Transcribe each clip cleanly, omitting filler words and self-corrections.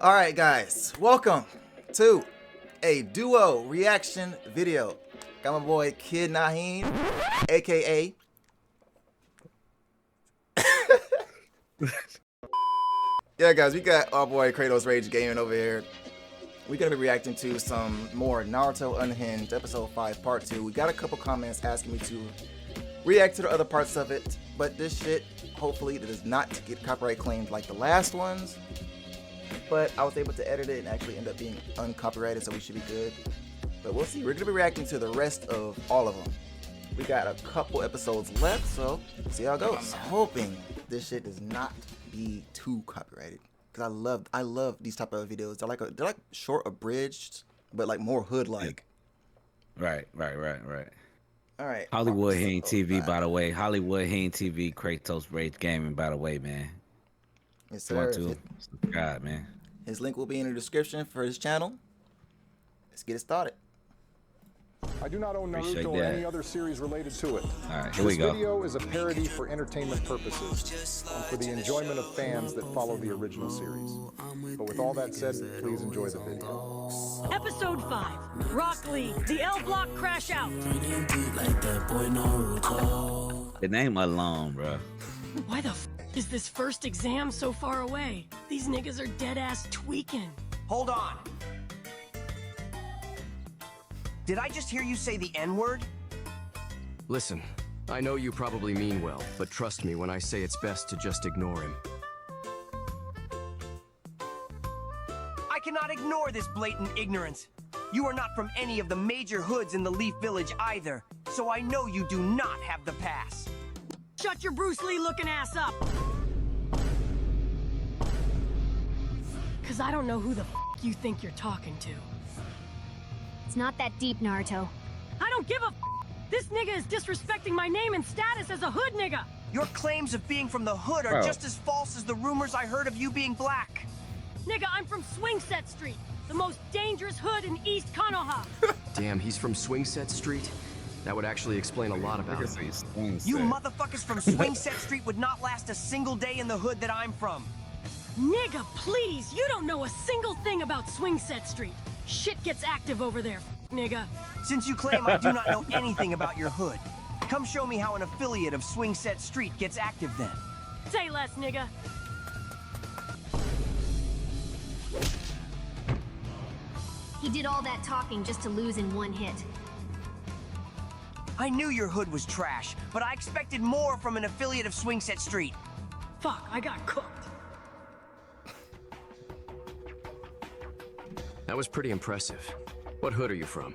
Alright guys, welcome to a duo reaction video. Got my boy Kid Nahin, aka yeah guys, we got our boy Kratos Rage Gaming over here. We're gonna be reacting to some more Naruto Unhinged episode 5 part 2. We got a couple comments asking me to react to the other parts of it, but this shit hopefully does not get copyright claimed like the last ones. But I was able to edit it and actually end up being uncopyrighted, so we should be good. But we'll see. We're going to be reacting to the rest of all of them. We got a couple episodes left, so see how it goes. Hoping this shit does not be too copyrighted, because I love these type of videos. They're like short abridged, but like more hood like. Right. All right. Hollywood Hang TV, by the way. Hollywood Hang TV, Kratos Rage Gaming, by the way, man. Yes, sir. God, man. His link will be in the description for his channel. Let's get it started. I do not own Naruto or any other series related to it. All right, here we go. This video is a parody for entertainment purposes and for the enjoyment of fans that follow the original series. But with all that said, please enjoy the video. Episode 5, Rock Lee, the L Block crash out. The name alone, bro. Why the f is this first exam so far away? These niggas are dead-ass tweaking. Hold on. Did I just hear you say the N-word? Listen, I know you probably mean well, but trust me when I say it's best to just ignore him. I cannot ignore this blatant ignorance. You are not from any of the major hoods in the Leaf Village either, so I know you do not have the pass. Shut your Bruce Lee looking ass up. Cause I don't know who the f you think you're talking to. It's not that deep, Naruto. I don't give a f. This nigga is disrespecting my name and status as a hood nigga. Your claims of being from the hood are just as false as the rumors I heard of you being black. Nigga, I'm from Swingset Street, the most dangerous hood in East Konoha. Damn, he's from Swingset Street? That would actually explain a lot about him. You motherfuckers from Swingset Street would not last a single day in the hood that I'm from. Nigga, please, you don't know a single thing about Swingset Street. Shit gets active over there, nigga. Since you claim I do not know anything about your hood, come show me how an affiliate of Swingset Street gets active then. Say less, nigga. He did all that talking just to lose in one hit. I knew your hood was trash, but I expected more from an affiliate of Swingset Street. Fuck, I got cooked. That was pretty impressive. What hood are you from?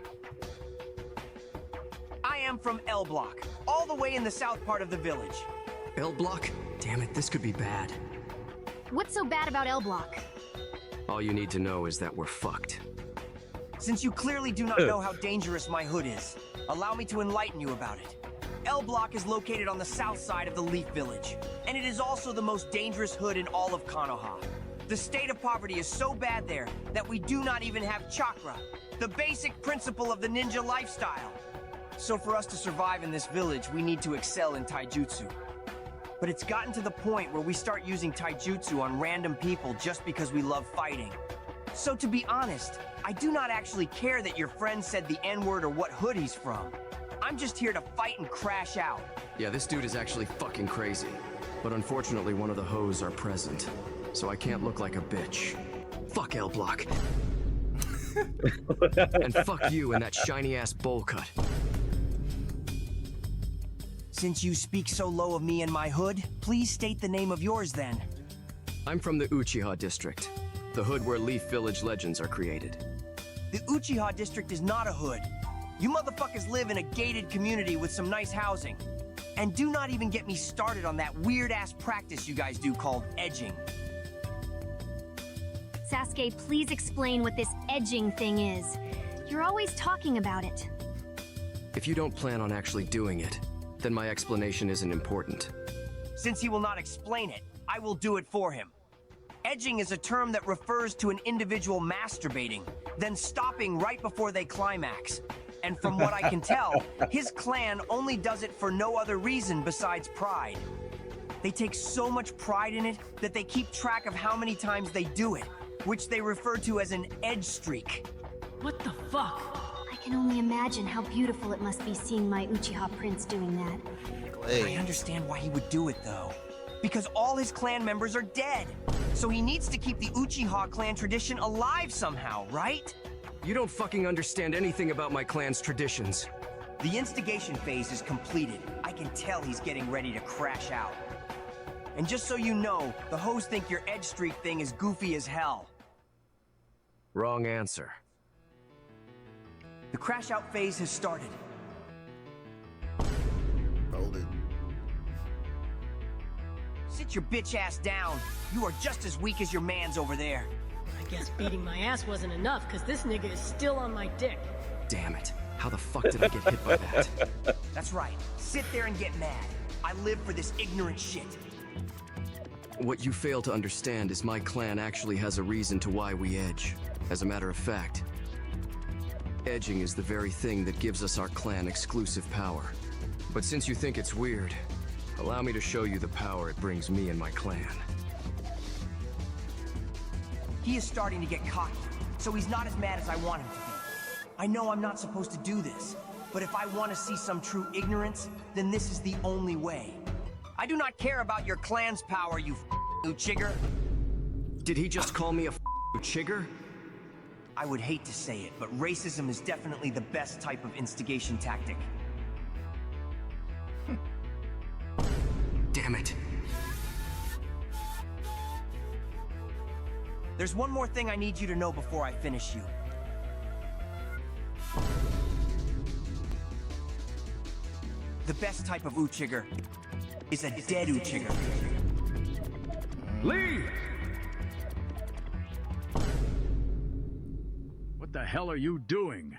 I am from L Block, all the way in the south part of the village. L Block? Damn it, this could be bad. What's so bad about L Block? All you need to know is that we're fucked. Since you clearly do not know how dangerous my hood is, allow me to enlighten you about it. L Block is located on the south side of the Leaf Village, and it is also the most dangerous hood in all of Konoha. The state of poverty is so bad there that we do not even have chakra, the basic principle of the ninja lifestyle. So for us to survive in this village, we need to excel in taijutsu. But it's gotten to the point where we start using taijutsu on random people just because we love fighting. So to be honest, I do not actually care that your friend said the N-word or what hood he's from. I'm just here to fight and crash out. Yeah, this dude is actually fucking crazy. But unfortunately, one of the hoes are present. So I can't look like a bitch. Fuck L Block. And fuck you and that shiny-ass bowl cut. Since you speak so low of me and my hood, please state the name of yours then. I'm from the Uchiha district, the hood where Leaf Village legends are created. The Uchiha district is not a hood. You motherfuckers live in a gated community with some nice housing. And do not even get me started on that weird-ass practice you guys do called edging. Sasuke, please explain what this edging thing is. You're always talking about it. If you don't plan on actually doing it, then my explanation isn't important. Since he will not explain it, I will do it for him. Edging is a term that refers to an individual masturbating, then stopping right before they climax. And from what I can tell, his clan only does it for no other reason besides pride. They take so much pride in it that they keep track of how many times they do it. which they refer to as an edge streak. What the fuck? I can only imagine how beautiful it must be seeing my Uchiha prince doing that. I understand why he would do it, though. Because all his clan members are dead. So he needs to keep the Uchiha clan tradition alive somehow, right? You don't fucking understand anything about my clan's traditions. The instigation phase is completed. I can tell he's getting ready to crash out. And just so you know, the hoes think your edge streak thing is goofy as hell. Wrong answer. The crash out phase has started. Hold it. Sit your bitch ass down. You are just as weak as your mans over there. I guess beating my ass wasn't enough, because this nigga is still on my dick. Damn it. How the fuck did I get hit by that? That's right. Sit there and get mad. I live for this ignorant shit. What you fail to understand is my clan actually has a reason to why we edge. As a matter of fact, edging is the very thing that gives us our clan exclusive power. But since you think it's weird, allow me to show you the power it brings me and my clan. He is starting to get cocky, so he's not as mad as I want him to be. I know I'm not supposed to do this, but if I want to see some true ignorance, then this is the only way. I do not care about your clan's power, you Uchiger. Did he just call me a chigger? I would hate to say it, but racism is definitely the best type of instigation tactic. Damn it. There's one more thing I need you to know before I finish you. The best type of Uchiger is a dead Uchiger. Lee! What the hell are you doing?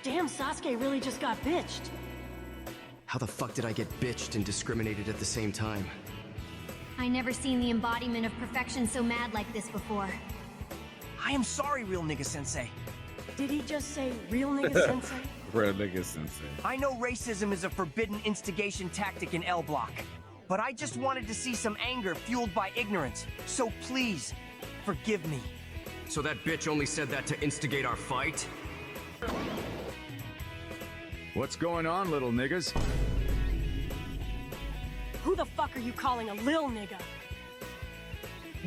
Damn, Sasuke really just got bitched. How the fuck did I get bitched and discriminated at the same time? I never seen the embodiment of perfection so mad like this before. I am sorry, real nigga sensei. Did he just say real nigga sensei? Real nigga sensei. I know racism is a forbidden instigation tactic in L Block, but I just wanted to see some anger fueled by ignorance. So please, forgive me. So that bitch only said that to instigate our fight? What's going on, little niggas? Who the fuck are you calling a lil nigga?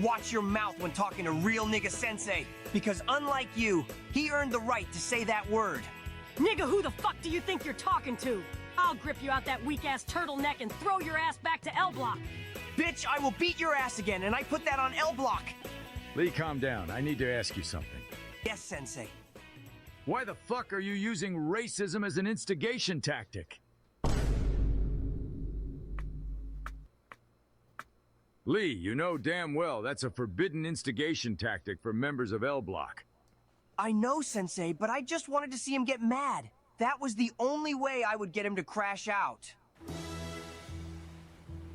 Watch your mouth when talking to real nigga sensei, because unlike you, he earned the right to say that word. Nigga, who the fuck do you think you're talking to? I'll grip you out that weak-ass turtleneck and throw your ass back to L Block. Bitch, I will beat your ass again, and I put that on L Block. Lee, calm down. I need to ask you something. Yes, sensei. Why the fuck are you using racism as an instigation tactic? Lee, you know damn well that's a forbidden instigation tactic for members of L Block. I know, sensei, but I just wanted to see him get mad. That was the only way I would get him to crash out.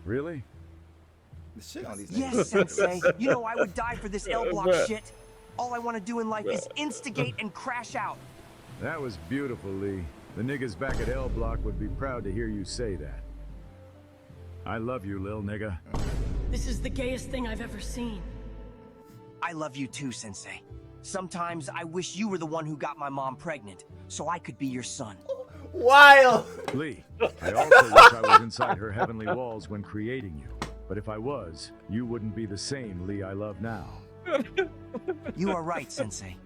Really? The shit on these niggas. Yes, sensei. You know I would die for this L Block shit. All I want to do in life is instigate and crash out. That was beautiful, Lee. The niggas back at L Block would be proud to hear you say that. I love you, lil nigga. This is the gayest thing I've ever seen. I love you too, sensei. Sometimes I wish you were the one who got my mom pregnant, so I could be your son. Wild! Lee, I also wish I was inside her heavenly walls when creating you. But if I was, you wouldn't be the same Lee I love now. You are right, sensei.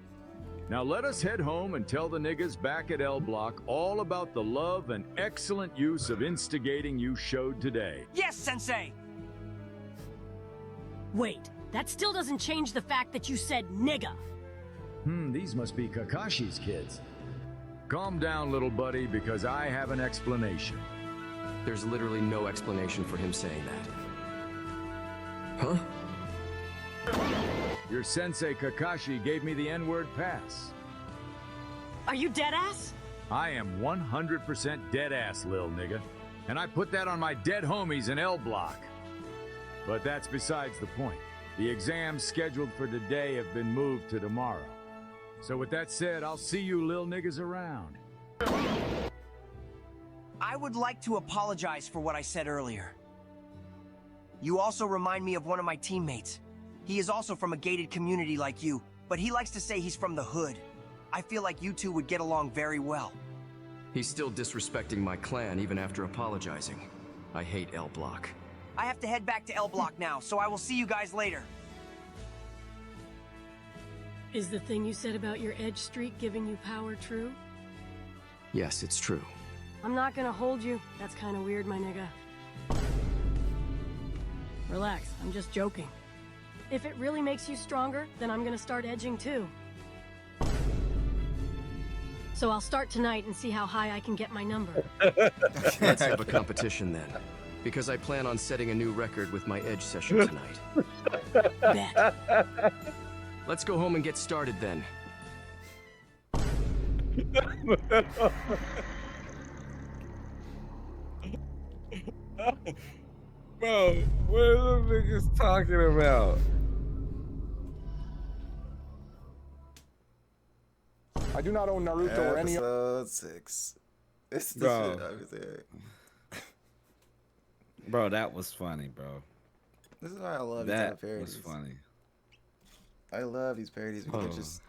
Now let us head home and tell the niggas back at L Block all about the love and excellent use of instigating you showed today. Yes, sensei! Wait, that still doesn't change the fact that you said nigga. These must be Kakashi's kids. Calm down, little buddy, because I have an explanation. There's literally no explanation for him saying that. Huh? Your sensei Kakashi gave me the N-word pass. Are you deadass? I am 100% dead-ass, lil nigga. And I put that on my dead homies in L Block. But that's besides the point. The exams scheduled for today have been moved to tomorrow. So with that said, I'll see you lil niggas around. I would like to apologize for what I said earlier. You also remind me of one of my teammates. He is also from a gated community like you, but he likes to say he's from the hood. I feel like you two would get along very well. He's still disrespecting my clan even after apologizing. I hate L Block. I have to head back to L Block now, so I will see you guys later. Is the thing you said about your edge streak giving you power true? Yes, it's true. I'm not gonna hold you. That's kind of weird, my nigga. Relax, I'm just joking. If it really makes you stronger, then I'm gonna start edging too. So I'll start tonight and see how high I can get my number. Let's have a competition then. Because I plan on setting a new record with my edge session tonight. Bet. Let's go home and get started then. Bro, what are the niggas talking about? I do not own Naruto or any Episode 6. It's the Bro. shit I was there. Bro, that was funny, bro. This is why I love these type That of parodies. was funny. I love these parodies because Oh. it just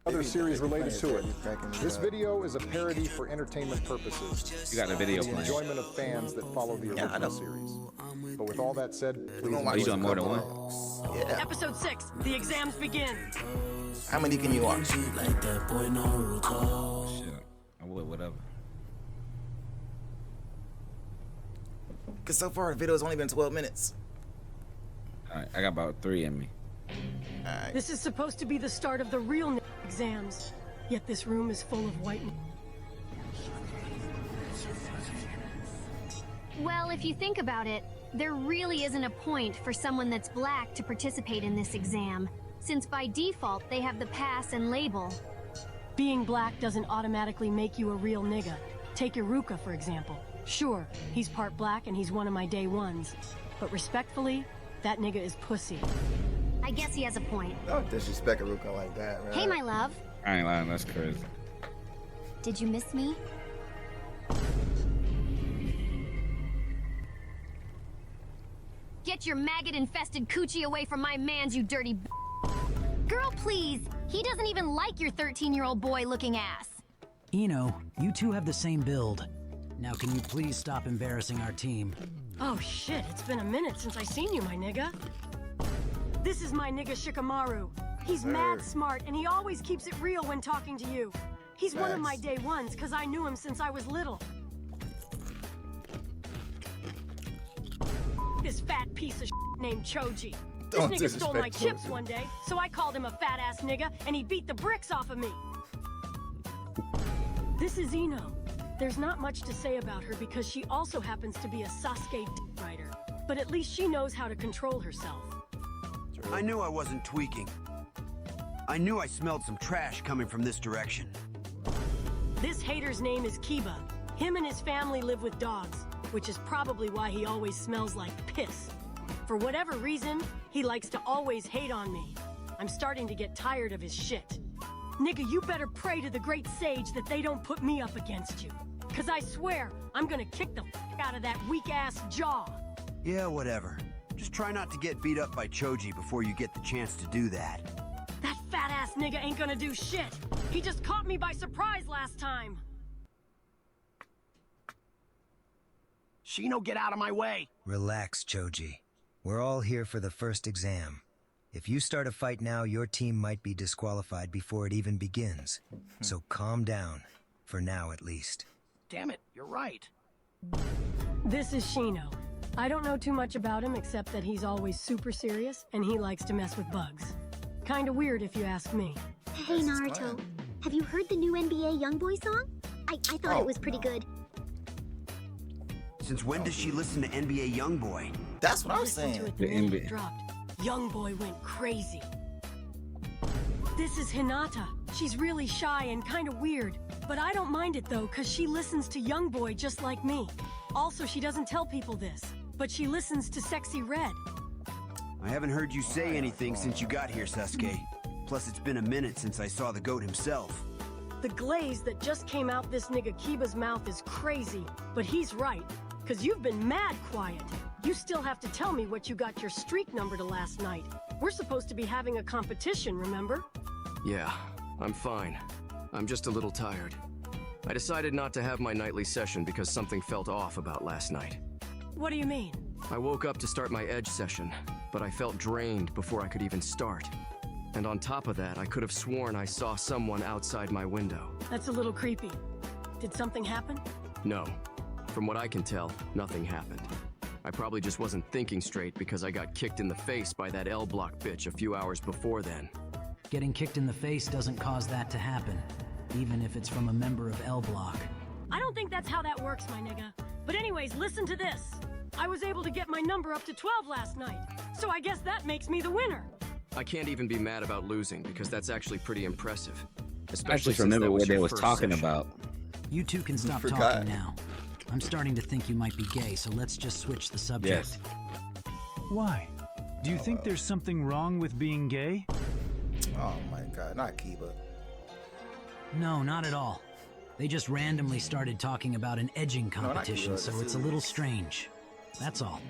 other series related to it. cracking me This up. video is a parody for entertainment purposes. You got the video For the playing. enjoyment of fans that follow the Yeah, I know. original series. But with all that said, please gonna watch Are you enjoy doing the more than video. one? Yeah. Episode 6, the exams begin. How many can you watch? Shit. I would, whatever. Because so far the video's only been 12 minutes. Alright, I got about 3 in me. Alright. This is supposed to be the start of the real exams. Yet this room is full of white. Well, if you think about it, there really isn't a point for someone that's black to participate in this exam, since by default they have the pass and label. Being black doesn't automatically make you a real nigga. Take Iruka, for example. Sure, he's part black and he's one of my day ones. But respectfully, that nigga is pussy. I guess he has a point. Don't disrespect Aruka like that, right? Hey, my love. I ain't lying, that's crazy. Did you miss me? Get your maggot-infested coochie away from my mans, you dirty b****. Girl, please. He doesn't even like your 13-year-old boy-looking ass. Eno, you two have the same build. Now can you please stop embarrassing our team? Oh shit, it's been a minute since I seen you, my nigga. This is my nigga Shikamaru. He's mad smart and he always keeps it real when talking to you. He's one of my day ones because I knew him since I was little. This fat piece of shit named Choji. This Don't nigga stole my disrespect chips Choji. one day, so I called him a fat ass nigga and he beat the bricks off of me. This is Eno. There's not much to say about her because she also happens to be a Sasuke writer. But at least she knows how to control herself. I knew I wasn't tweaking. I knew I smelled some trash coming from this direction. This hater's name is Kiba. Him and his family live with dogs, which is probably why he always smells like piss. For whatever reason, he likes to always hate on me. I'm starting to get tired of his shit. Nigga, you better pray to the great sage that they don't put me up against you. Cause I swear, I'm gonna kick the f out of that weak-ass jaw. Yeah, whatever. Just try not to get beat up by Choji before you get the chance to do that. That fat-ass nigga ain't gonna do shit. He just caught me by surprise last time. Shino, get out of my way. Relax, Choji. We're all here for the first exam. If you start a fight now, your team might be disqualified before it even begins. So calm down. For now, at least. Damn it, you're right. This is Shino. I don't know too much about him except that he's always super serious and he likes to mess with bugs. Kinda weird if you ask me. Hey Naruto, have you heard the new NBA Youngboy song? I thought it was pretty good. Since when does she listen to NBA Youngboy? That's what I was Listen to saying. it the The minute it NBA. dropped. Young boy went crazy. This is Hinata. She's really shy and kinda weird, but I don't mind it though, cause she listens to Young Boy just like me. Also, she doesn't tell people this, but she listens to Sexy Red. I haven't heard you say anything since you got here, Sasuke. Plus, it's been a minute since I saw the goat himself. The glaze that just came out this nigga Kiba's mouth is crazy, but he's right, cause you've been mad quiet. You still have to tell me what you got your streak number to last night. We're supposed to be having a competition, remember? Yeah, I'm fine. I'm just a little tired. I decided not to have my nightly session because something felt off about last night. What do you mean? I woke up to start my edge session, but I felt drained before I could even start. And on top of that, I could have sworn I saw someone outside my window. That's a little creepy. Did something happen? No. From what I can tell, nothing happened. I probably just wasn't thinking straight because I got kicked in the face by that L block bitch a few hours before then. Getting kicked in the face doesn't cause that to happen, even if it's from a member of L block. I don't think that's how that works, my nigga. But anyways, listen to this. I was able to get my number up to 12 last night, so I guess that makes me the winner. I can't even be mad about losing because that's actually pretty impressive. I Especially just since remember that what they your was first talking session. about. You two can stop Forgot. talking now. I'm starting to think you might be gay, so let's just switch the subject. Yes. Why? Do you think there's something wrong with being gay? Oh my god, not Kiba. No, not at all. They just randomly started talking about an edging competition, so it's a little strange. That's all.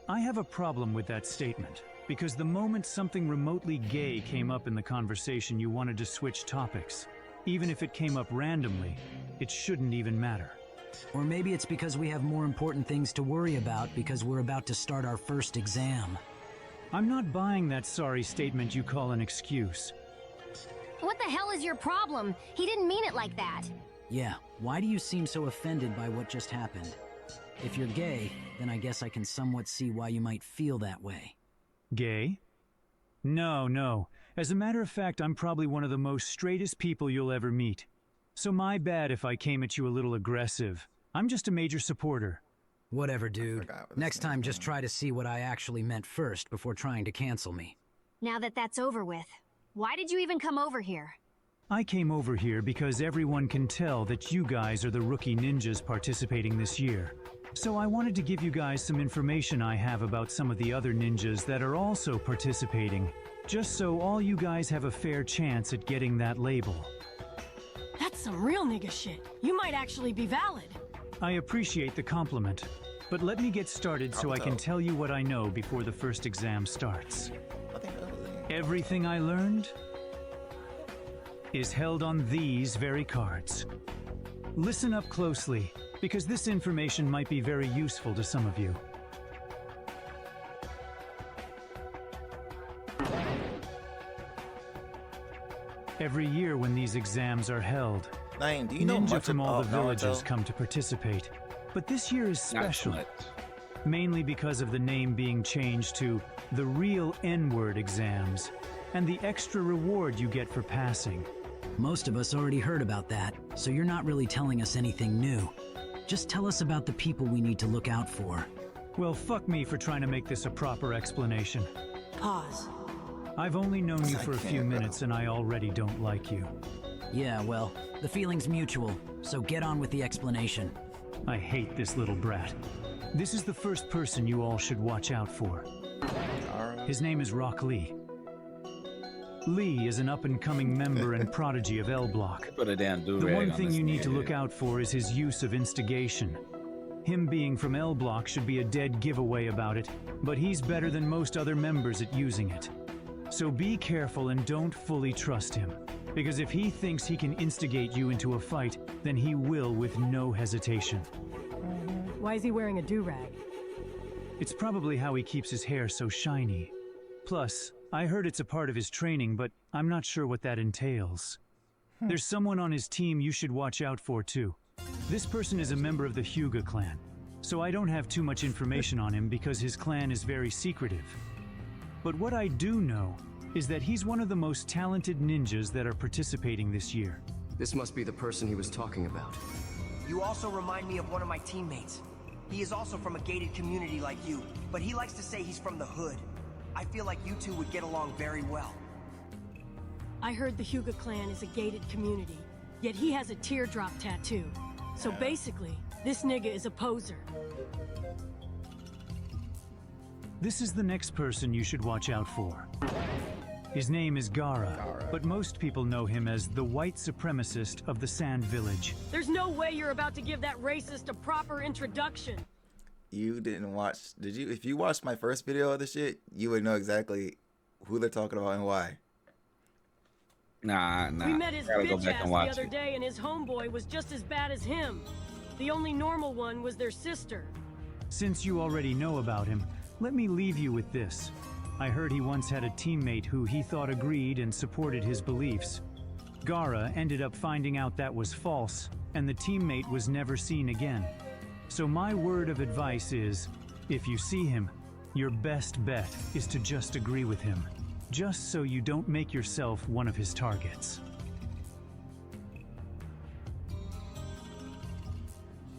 I have a problem with that statement, because the moment something remotely gay came up in the conversation, you wanted to switch topics. Even if it came up randomly, it shouldn't even matter. Or maybe it's because we have more important things to worry about because we're about to start our first exam. I'm not buying that sorry statement you call an excuse. What the hell is your problem? He didn't mean it like that. Yeah, why do you seem so offended by what just happened? If you're gay, then I guess I can somewhat see why you might feel that way. Gay? No. As a matter of fact, I'm probably one of the most straightest people you'll ever meet. So my bad if I came at you a little aggressive. I'm just a major supporter. Whatever, dude. Next time, just try to see what I actually meant first before trying to cancel me. Now that that's over with, why did you even come over here? I came over here because everyone can tell that you guys are the rookie ninjas participating this year. So I wanted to give you guys some information I have about some of the other ninjas that are also participating, just so all you guys have a fair chance at getting that label. That's some real nigga shit. You might actually be valid. I appreciate the compliment, but let me get started so I can tell you what I know before the first exam starts. Everything I learned is held on these very cards. Listen up closely, because this information might be very useful to some of you. Every year when these exams are held, Lane, do you know ninja much from all about the villages Naruto? come to participate. But this year is special, mainly because of the name being changed to the real N-word exams, and the extra reward you get for passing. Most of us already heard about that, so you're not really telling us anything new. Just tell us about the people we need to look out for. Well, fuck me for trying to make this a proper explanation. Pause. I've only known you for a few minutes and I already don't like you. Yeah, well, the feeling's mutual, so get on with the explanation. I hate this little brat. This is the first person you all should watch out for. His name is Rock Lee. Lee is an up-and-coming member and prodigy of L Block. Put a damn The do-rag one on thing this you need to nigga. look out for is his use of instigation. Him being from L Block should be a dead giveaway about it, but he's better than most other members at using it. So be careful and don't fully trust him, because if he thinks he can instigate you into a fight, then he will with no hesitation. Why is he wearing a do-rag? It's probably how he keeps his hair so shiny. Plus, I heard it's a part of his training, but I'm not sure what that entails. There's someone on his team you should watch out for too. This person is a member of the Hyuga clan, so I don't have too much information on him because his clan is very secretive. But what I do know is that he's one of the most talented ninjas that are participating this year. This must be the person he was talking about. You also remind me of one of my teammates. He is also from a gated community like you, but he likes to say he's from the hood. I feel like you two would get along very well. I heard the Hyuga clan is a gated community, yet he has a teardrop tattoo. So basically, this nigga is a poser. This is the next person you should watch out for. His name is Gara, but most people know him as the white supremacist of the Sand Village. There's no way you're about to give that racist a proper introduction. You didn't watch, did you? If you watched my first video of the shit, you would know exactly who they're talking about and why. Nah. We met his Gotta go bitch back ass and the watch other it. day, and his homeboy was just as bad as him. The only normal one was their sister. Since you already know about him, let me leave you with this. I heard he once had a teammate who he thought agreed and supported his beliefs. Gara ended up finding out that was false, and the teammate was never seen again. So my word of advice is, if you see him, your best bet is to just agree with him, just so you don't make yourself one of his targets.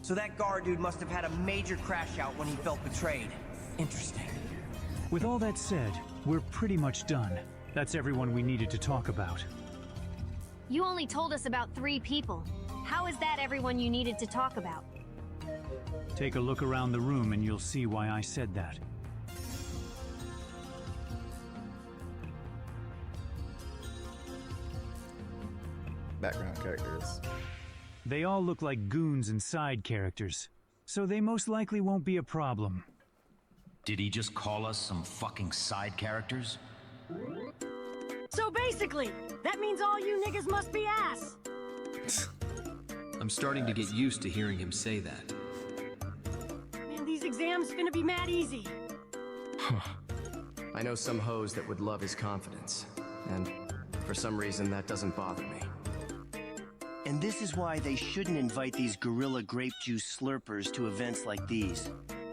So that guard dude must have had a major crash out when he felt betrayed. Interesting. With all that said, we're pretty much done. That's everyone we needed to talk about. You only told us about 3 people. How is that everyone you needed to talk about? Take a look around the room and you'll see why I said that. Background characters. They all look like goons and side characters, so they most likely won't be a problem. Did he just call us some fucking side characters? So basically, that means all you niggas must be ass. I'm starting to get used to hearing him say that. Man, these exams finna be mad easy. I know some hoes that would love his confidence, and for some reason that doesn't bother me. And this is why they shouldn't invite these gorilla grape juice slurpers to events like these.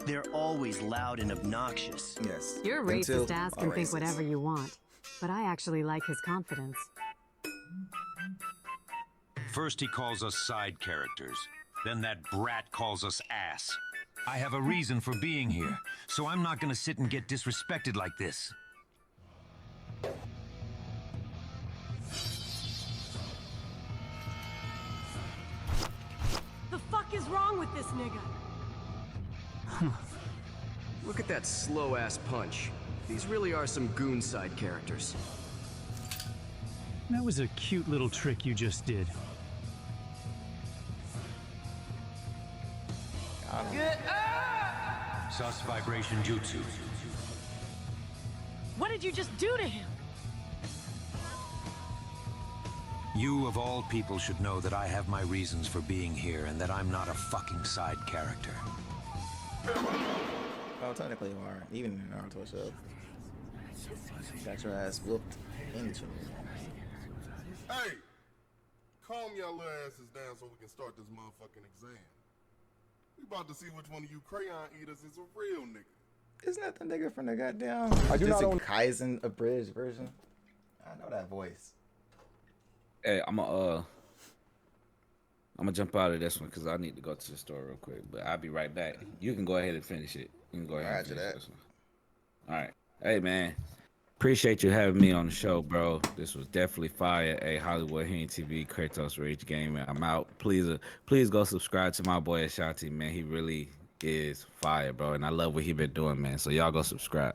They're always loud and obnoxious. Yes. Your racist ass can think whatever you want, but I actually like his confidence. First he calls us side characters. Then that brat calls us ass. I have a reason for being here, so I'm not gonna sit and get disrespected like this. The fuck is wrong with this nigga? Look at that slow-ass punch. These really are some goon side characters. That was a cute little trick you just did. Sus vibration jutsu. What did you just do to him? You of all people should know that I have my reasons for being here and that I'm not a fucking side character. Well, technically you are, even in the Naruto show. Got your ass whooped in the show. Hey! Calm your little asses down so we can start this motherfucking exam. We about to see which one of you crayon eaters is a real nigga. Isn't that the nigga from the goddamn I do not own Kaizen abridged version? I know that voice. Hey, I'm gonna jump out of this one because I need to go to the store real quick. But I'll be right back. You can go ahead and finish it. You can go ahead and finish this one. All right. Hey, man. Appreciate you having me on the show, bro. This was definitely fire. Hey, Hollywood Unhinged TV, Kratos Rage Gaming. I'm out. Please go subscribe to my boy Ashanti, man. He really is fire, bro. And I love what he been doing, man. So y'all go subscribe.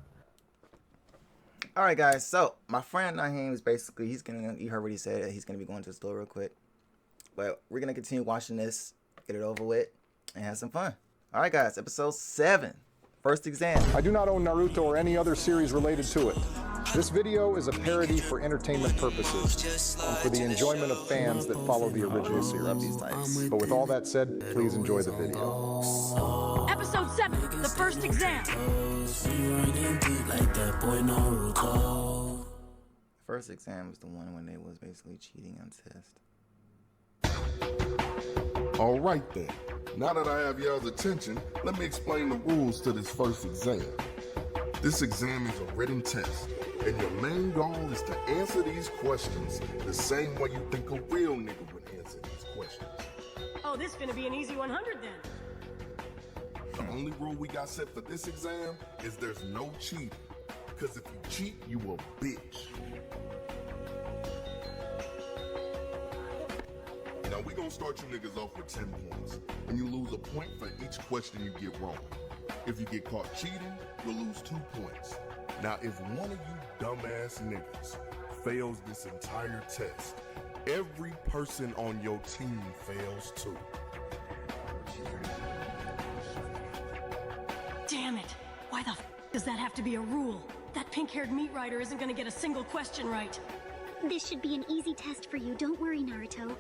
All right, guys. So my friend Naheem is basically, you heard what he said. He's gonna be going to the store real quick. But we're gonna continue watching this, get it over with, and have some fun. All right, guys. Episode 7, first exam. I do not own Naruto or any other series related to it. This video is a parody for entertainment purposes and for the enjoyment of fans that follow the original series. But with all that said, please enjoy the video. Episode 7, the first exam. First exam was the one when they was basically cheating on test. All right then. Now that I have y'all's attention, let me explain the rules to this first exam. This exam is a written test, and your main goal is to answer these questions the same way you think a real nigga would answer these questions. Oh, this finna be an easy 100 then. The only rule we got set for this exam is there's no cheating. Because if you cheat, you a bitch. Now we gonna start you niggas off with 10 points, and you lose a point for each question you get wrong. If you get caught cheating, you'll lose 2 points. Now if one of you dumbass niggas fails this entire test, every person on your team fails too. Damn it. Why the f does that have to be a rule? That pink-haired meat rider isn't gonna get a single question right. This should be an easy test for you. Don't worry, Naruto.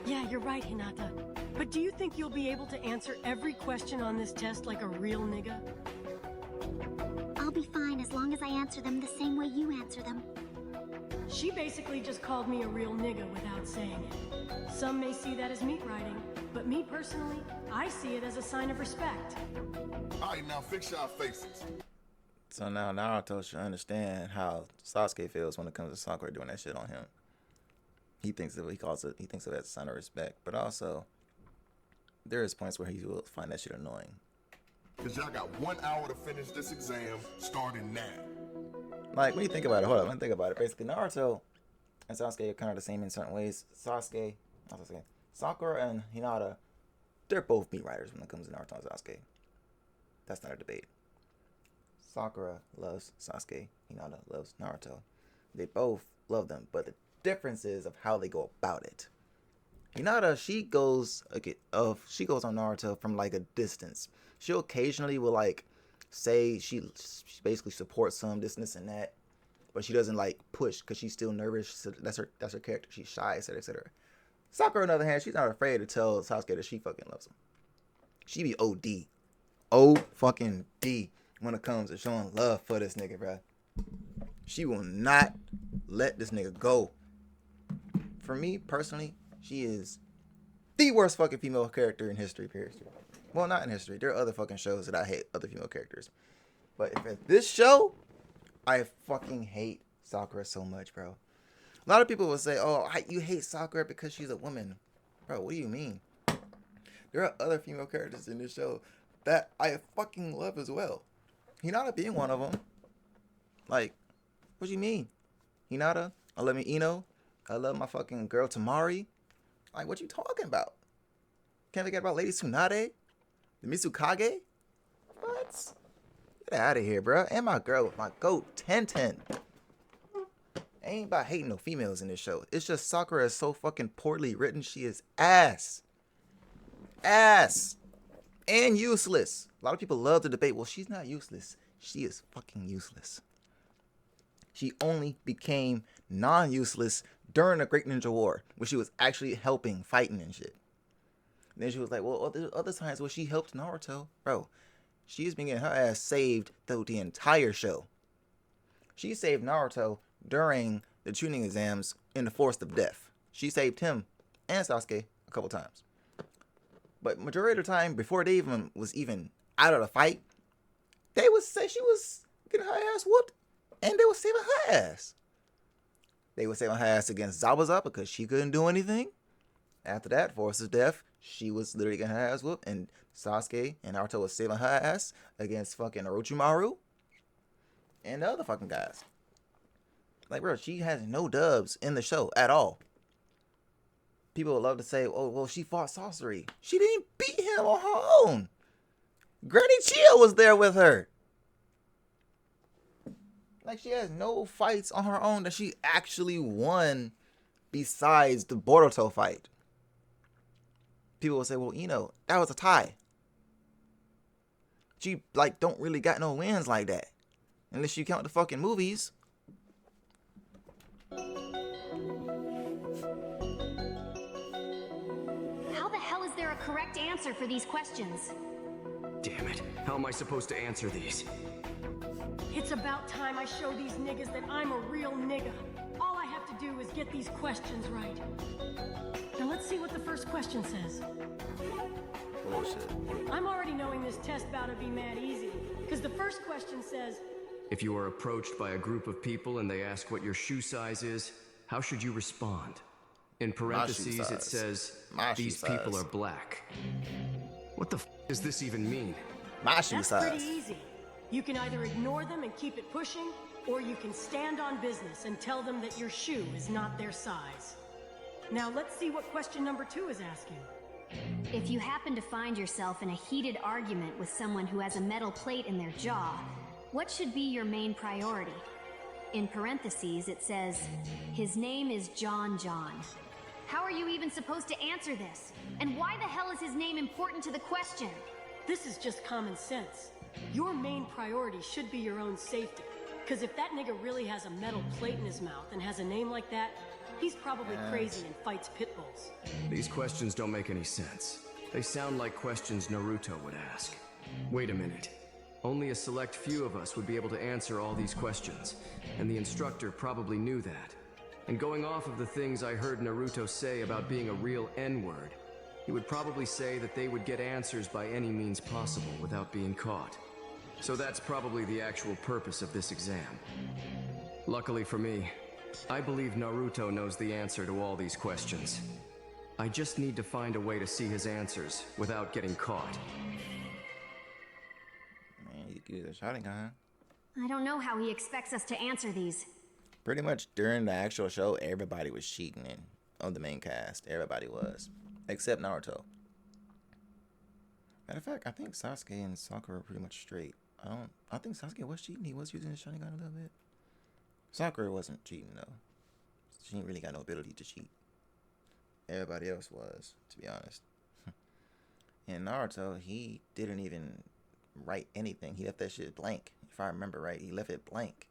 Yeah, you're right, Hinata. But do you think you'll be able to answer every question on this test like a real nigga? I'll be fine as long as I answer them the same way you answer them. She basically just called me a real nigga without saying it. Some may see that as meat riding, but me personally, I see it as a sign of respect. Alright, now fix your faces. So now Naruto should understand how Sasuke feels when it comes to Sakura doing that shit on him. He thinks of it as a sign of respect, but also there is points where he will find that shit annoying. Cause y'all got 1 hour to finish this exam starting now. Like, when you think about it, hold on, let me think about it. Basically, Naruto and Sasuke are kind of the same in certain ways. Sakura and Hinata, they're both meat riders when it comes to Naruto and Sasuke. That's not a debate. Sakura loves Sasuke, Hinata loves Naruto. They both love them, but the difference is of how they go about it. Hinata, she goes on Naruto from like a distance. She'll occasionally will like say she basically supports some this and that, but she doesn't like push because she's still nervous. So that's her character. She's shy, etc., etc. Sakura, on the other hand, she's not afraid to tell Sasuke that she fucking loves him. She be OD, fucking D when it comes to showing love for this nigga, bruh. She will not let this nigga go. For me personally, she is the worst fucking female character in history, period. Well, not in history. There are other fucking shows that I hate other female characters. But if at this show, I fucking hate Sakura so much, bro. A lot of people will say, oh, you hate Sakura because she's a woman. Bro, what do you mean? There are other female characters in this show that I fucking love as well. Hinata being one of them. Like, what do you mean? Hinata, I love me Ino. I love my fucking girl Tamari. Like, what you talking about? Can't forget about Lady Tsunade? The Mitsukage? What? Get out of here, bro. And my girl, my goat, Tenten. Ain't about hating no females in this show. It's just Sakura is so fucking poorly written. She is ass. Ass. And useless. A lot of people love to debate, well, she's not useless. She is fucking useless. She only became non-useless during the Great Ninja War, where she was actually helping, fighting and shit. And then she was like, well, other times where she helped Naruto. Bro, she's been getting her ass saved through the entire show. She saved Naruto during the tuning exams in the Forest of Death. She saved him and Sasuke a couple times. But majority of the time, before they was even out of the fight, they would say she was getting her ass whooped, and they were saving her ass. They were saving her ass against Zabuza because she couldn't do anything. After that, Forest of Death, she was literally getting her ass whooped, and Sasuke and Naruto was saving her ass against fucking Orochimaru and the other fucking guys. Like, bro, she has no dubs in the show at all. People would love to say, oh, well, she fought sorcery. She didn't beat him on her own. Granny Chia was there with her. Like, she has no fights on her own that she actually won besides the Boruto fight. People will say, well, that was a tie. She, like, don't really got no wins like that. Unless you count the fucking movies. How the hell is there a correct answer for these questions? Damn it. How am I supposed to answer these? It's about time I show these niggas that I'm a real nigga. All I have to do is get these questions right. Now let's see what the first question says. Bullshit. I'm already knowing this test bout to be mad easy, because the first question says, if you are approached by a group of people and they ask what your shoe size is, how should you respond? In parentheses, it says, these people are black. What the f does this even mean? My shoe That's size. pretty easy. You can either ignore them and keep it pushing, or you can stand on business and tell them that your shoe is not their size. Now let's see what question number 2 is asking. If you happen to find yourself in a heated argument with someone who has a metal plate in their jaw, what should be your main priority? In parentheses, it says, his name is John. How are you even supposed to answer this? And why the hell is his name important to the question? This is just common sense. Your main priority should be your own safety. Because if that nigga really has a metal plate in his mouth and has a name like that, he's probably crazy and fights pit bulls. These questions don't make any sense. They sound like questions Naruto would ask. Wait a minute. Only a select few of us would be able to answer all these questions, and the instructor probably knew that. And going off of the things I heard Naruto say about being a real N-word, he would probably say that they would get answers by any means possible without being caught. So that's probably the actual purpose of this exam. Luckily for me, I believe Naruto knows the answer to all these questions. I just need to find a way to see his answers without getting caught. Man, you could use a Sharingan. I don't know how he expects us to answer these. Pretty much during the actual show, everybody was cheating on the main cast. Everybody was. Except Naruto. Matter of fact, I think Sasuke and Sakura are pretty much straight. I think Sasuke was cheating. He was using his Sharingan a little bit. Sakura wasn't cheating though. She ain't really got no ability to cheat. Everybody else was, to be honest. And Naruto, he didn't even write anything. He left that shit blank. If I remember right, he left it blank.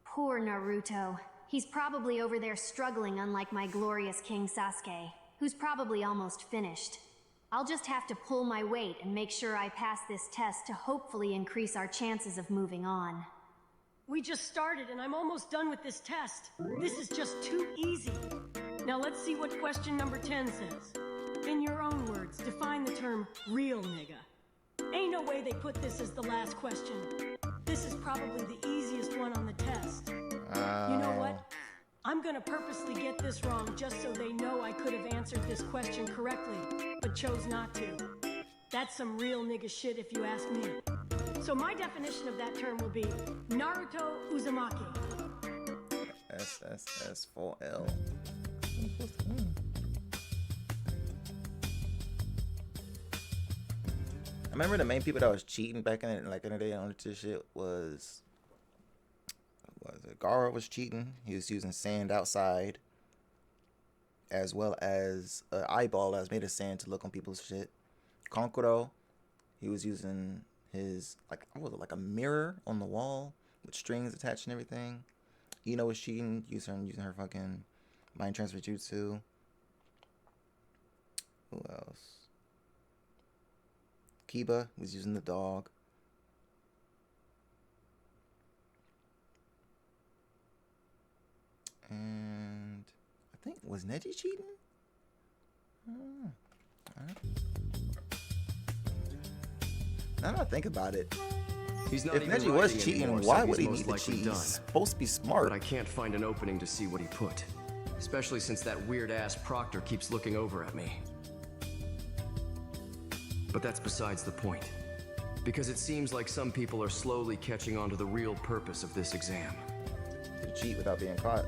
Poor Naruto. He's probably over there struggling, unlike my glorious King Sasuke, who's probably almost finished. I'll just have to pull my weight and make sure I pass this test to hopefully increase our chances of moving on. We just started and I'm almost done with this test. This is just too easy. Now let's see what question number 10 says. In your own words, define the term real nigga. Ain't no way they put this as the last question. This is probably the easiest one on the test. You know what? I'm gonna purposely get this wrong just so they know I could have answered this question correctly, but chose not to. That's some real nigga shit if you ask me. So my definition of that term will be Naruto Uzumaki. S4L. I remember the main people that was cheating back in the day on this shit was it? Gaara was cheating. He was using sand outside, as well as an eyeball that was made of sand to look on people's shit. Kankuro, he was using his like a mirror on the wall with strings attached and everything. Ino was cheating, using her fucking mind transfer jutsu. Who else? Kiba was using the dog. And I think, was Neji cheating? Now that I think about it, He's not if even Neji was writing cheating, anymore, why so would he he's need most to likely cheat? done. He's supposed to be smart. But I can't find an opening to see what he put. Especially since that weird-ass Proctor keeps looking over at me. But that's besides the point. Because it seems like some people are slowly catching on to the real purpose of this exam. To cheat without being caught.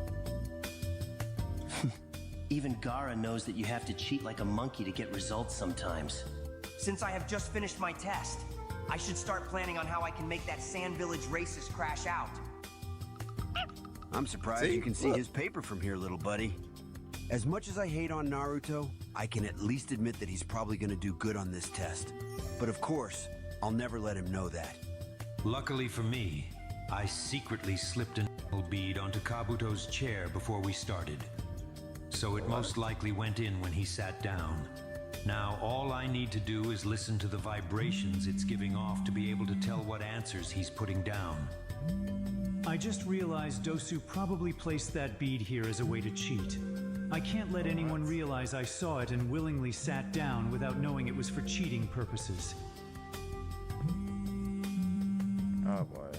Even Gaara knows that you have to cheat like a monkey to get results sometimes. Since I have just finished my test, I should start planning on how I can make that Sand Village racist crash out. I'm surprised you can see his paper from here, little buddy. As much as I hate on Naruto, I can at least admit that he's probably gonna do good on this test. But of course, I'll never let him know that. Luckily for me, I secretly slipped an bead onto Kabuto's chair before we started. So it most likely went in when he sat down. Now all I need to do is listen to the vibrations it's giving off to be able to tell what answers he's putting down. I just realized Dosu probably placed that bead here as a way to cheat. I can't let anyone realize I saw it and willingly sat down without knowing it was for cheating purposes. Oh boy.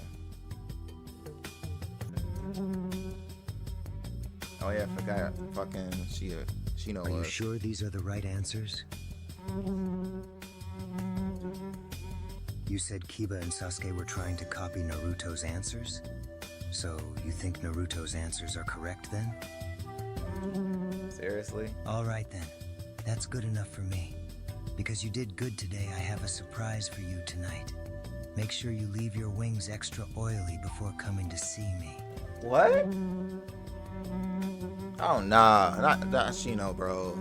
Oh yeah, I forgot. Fucking Shino Are you sure these are the right answers? You said Kiba and Sasuke were trying to copy Naruto's answers? So you think Naruto's answers are correct then? Seriously? Alright then. That's good enough for me. Because you did good today, I have a surprise for you tonight. Make sure you leave your wings extra oily before coming to see me. What? Oh nah, not Shino, bro.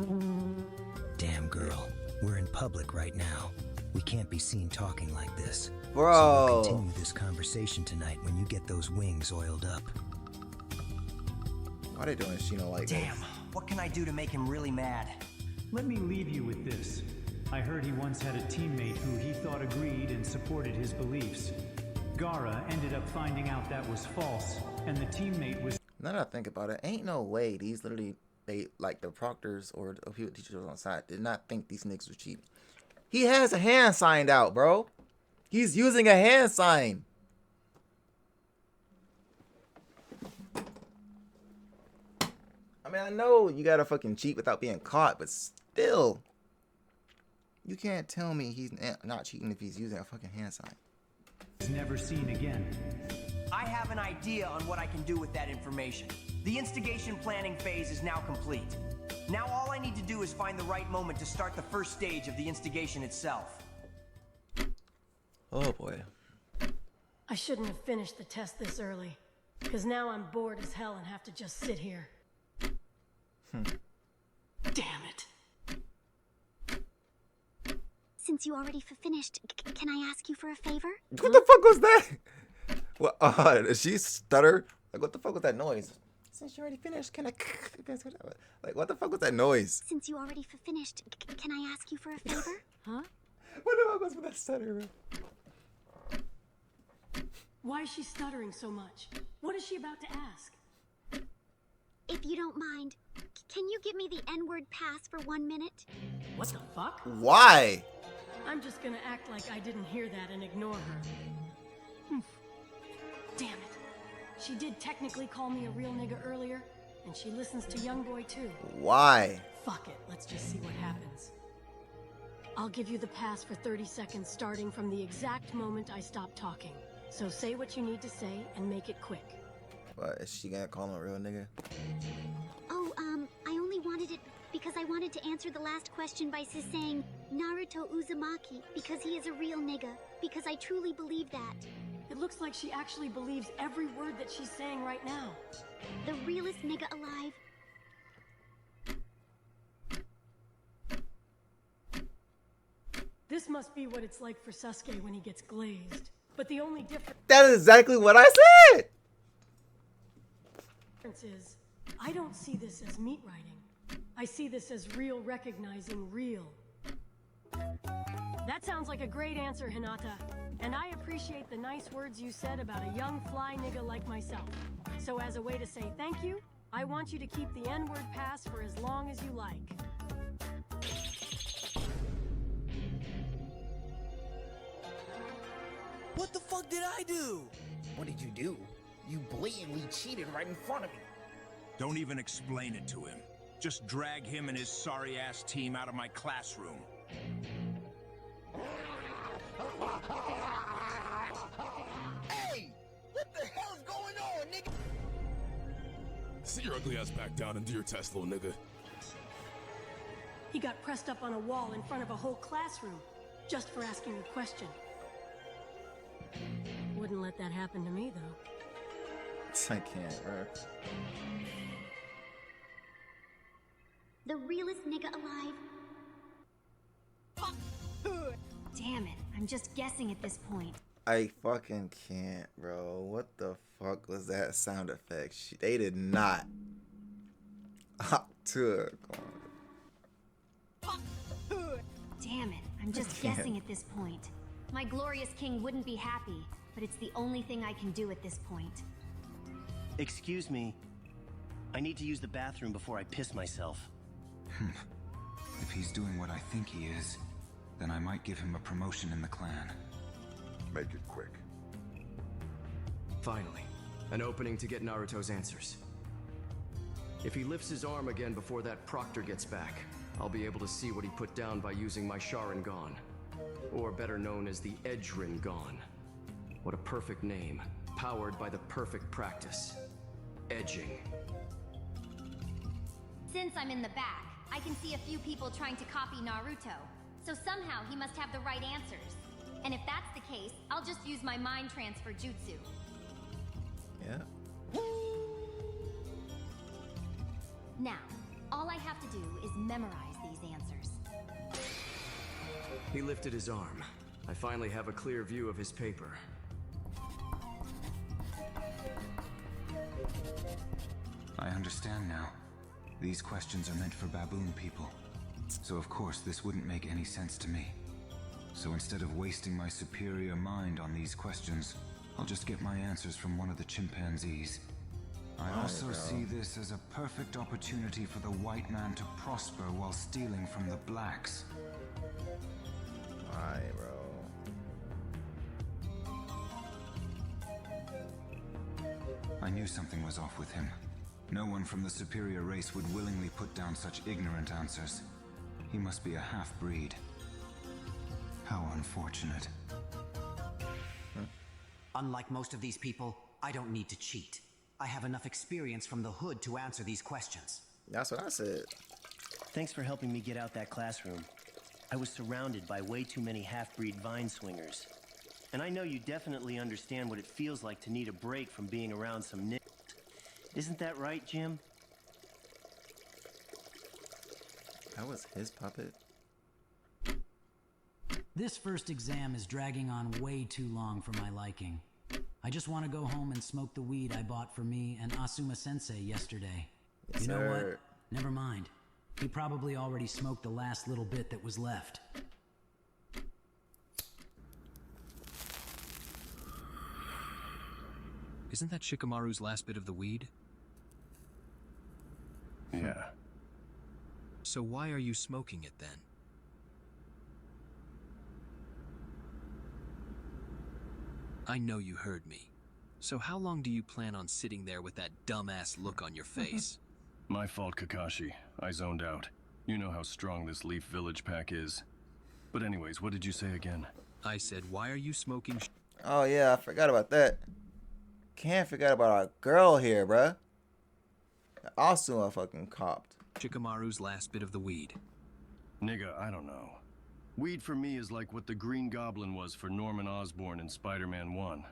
Damn girl, we're in public right now. We can't be seen talking like this. Bro. So we'll continue this conversation tonight when you get those wings oiled up. Why are they doing Shino like Damn, what can I do to make him really mad? Let me leave you with this. I heard he once had a teammate who he thought agreed and supported his beliefs. Gara ended up finding out that was false, and the teammate was... Now that I think about it, ain't no way these literally, they like the proctors or the people teachers on site did not think these niggas were cheating. He has a hand signed out, bro. He's using a hand sign. I mean, I know you gotta fucking cheat without being caught, but still, you can't tell me he's not cheating if he's using a fucking hand sign. Never seen again. I have an idea on what I can do with that information. The instigation planning phase is now complete. Now all I need to do is find the right moment to start the first stage of the instigation itself. Oh boy. I shouldn't have finished the test this early, because now I'm bored as hell and have to just sit here. Damn it. Since you already finished, can I ask you for a favor? What the fuck was that? What? Did she stutter? Like, what the fuck was that noise? Since you already finished, can I? Like, what the fuck was that noise? Since you already finished, can I ask you for a favor? Huh? What the fuck was with that stutter, bro? Why is she stuttering so much? What is she about to ask? If you don't mind, can you give me the N-word pass for 1 minute? What the fuck? Why? I'm just gonna act like I didn't hear that and ignore her. Damn it. She did technically call me a real nigga earlier, and she listens to Youngboy too. Why? Fuck it, let's just see what happens. I'll give you the pass for 30 seconds starting from the exact moment I stop talking. So say what you need to say and make it quick. What, is she gonna call him a real nigga? Oh, I only wanted it because I wanted to answer the last question by saying Naruto Uzumaki because he is a real nigga, because I truly believe that. It looks like she actually believes every word that she's saying right now. The realest nigga alive. This must be what it's like for Sasuke when he gets glazed. But the only difference... That is exactly what I said! ...is, I don't see this as meat writing. I see this as real recognizing real. That sounds like a great answer, Hinata. And I appreciate the nice words you said about a young fly nigga like myself. So as a way to say thank you, I want you to keep the N-word pass for as long as you like. What the fuck did I do? What did you do? You blatantly cheated right in front of me. Don't even explain it to him. Just drag him and his sorry-ass team out of my classroom. Hey! What the hell's going on, nigga? Sit your ugly ass back down and do your test, little nigga. He got pressed up on a wall in front of a whole classroom, just for asking a question. Wouldn't let that happen to me, though. I can't, bro. The realest nigga alive. Damn it, I'm just guessing at this point. I fucking can't, bro. What the fuck was that sound effect? They did not. Damn it, I'm just guessing at this point. My glorious king wouldn't be happy, but it's the only thing I can do at this point. Excuse me. I need to use the bathroom before I piss myself. If he's doing what I think he is, then I might give him a promotion in the clan. Make it quick. Finally, an opening to get Naruto's answers. If he lifts his arm again before that proctor gets back, I'll be able to see what he put down by using my Sharingan. Or better known as the Edge Rinnegan. What a perfect name, powered by the perfect practice. Edging. Since I'm in the back, I can see a few people trying to copy Naruto. So somehow he must have the right answers. And if that's the case, I'll just use my mind transfer jutsu. Yeah. Now, all I have to do is memorize these answers. He lifted his arm. I finally have a clear view of his paper. I understand now. These questions are meant for baboon people. So of course this wouldn't make any sense to me. So instead of wasting my superior mind on these questions, I'll just get my answers from one of the chimpanzees. I also see this as a perfect opportunity for the white man to prosper while stealing from the blacks. Why, bro? I knew something was off with him. No one from the superior race would willingly put down such ignorant answers. He must be a half-breed. How unfortunate. Unlike most of these people, I don't need to cheat. I have enough experience from the hood to answer these questions. That's what I said. Thanks for helping me get out that classroom. I was surrounded by way too many half-breed vine swingers. And I know you definitely understand what it feels like to need a break from being around some niggas. Isn't that right, Jim? That was his puppet. This first exam is dragging on way too long for my liking. I just want to go home and smoke the weed I bought for me and Asuma-sensei yesterday. Yes, you know sir. what? Never mind. He probably already smoked the last little bit that was left. Isn't that Shikamaru's last bit of the weed? Yeah. So why are you smoking it then? I know you heard me. So how long do you plan on sitting there with that dumbass look on your face? My fault, Kakashi. I zoned out. You know how strong this Leaf Village pack is. But anyways, what did you say again? I said, why are you smoking Oh yeah, I forgot about that. Can't forget about our girl here, bruh. Asuma fucking copped. Shikamaru's last bit of the weed. Nigga, I don't know. Weed for me is like what the Green Goblin was for Norman Osborn in Spider-Man 1.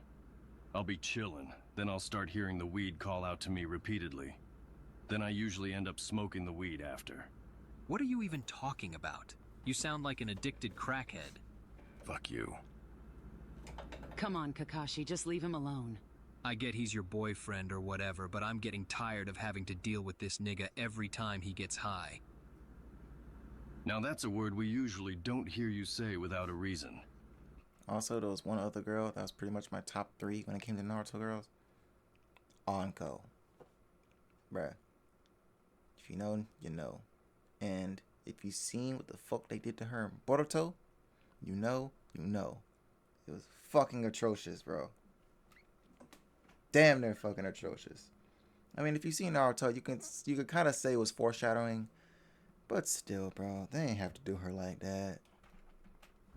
I'll be chillin', then I'll start hearing the weed call out to me repeatedly. Then I usually end up smoking the weed after. What are you even talking about? You sound like an addicted crackhead. Fuck you. Come on, Kakashi, just leave him alone. I get he's your boyfriend or whatever, but I'm getting tired of having to deal with this nigga every time he gets high. Now that's a word we usually don't hear you say without a reason. Also, there was one other girl that was pretty much my top 3 when it came to Naruto girls. Anko. Bruh. If you know, you know. And if you seen what the fuck they did to her in Boruto, you know, you know. It was fucking atrocious, bro. Damn near fucking atrocious. I mean, if you see Naruto, you could kind of say it was foreshadowing, but still, bro, they ain't have to do her like that.